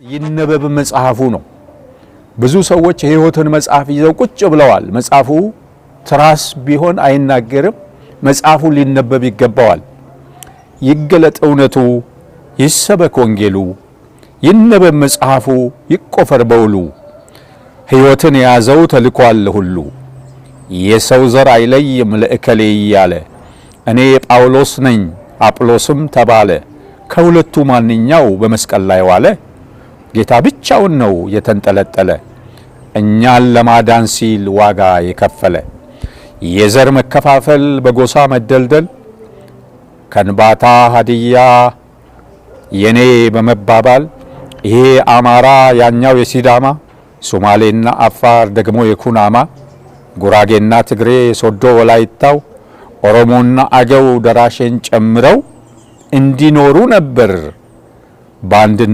ይነበብ መጽሐፉ ነው። ብዙ ሰዎች የሕይወትን መጽሐፍ ይዘው ቁጭ ብለዋል። መጽሐፉ ትራስ ቢሆን አይናገርም። መጽሐፉ ሊነበብ ይገባዋል። ይገለጥ እውነቱ፣ ይሰበክ ወንጌሉ፣ ይነበብ መጽሐፉ፣ ይቆፈር በውሉ። ሕይወትን የያዘው ተልኳል ሁሉ፣ የሰው ዘር አይለይም ለእከሌ እያለ። እኔ ጳውሎስ ነኝ አጵሎስም ተባለ፣ ከሁለቱ ማንኛው በመስቀል ላይ ዋለ? ጌታ ብቻውን ነው የተንጠለጠለ፣ እኛን ለማዳን ሲል ዋጋ የከፈለ። የዘር መከፋፈል በጎሳ መደልደል፣ ከንባታ ሀዲያ የኔ በመባባል፣ ይሄ አማራ ያኛው የሲዳማ፣ ሶማሌና አፋር ደግሞ የኩናማ፣ ጉራጌና ትግሬ ሶዶ ወላይታው፣ ኦሮሞና አገው ደራሼን ጨምረው እንዲኖሩ ነበር በአንድነት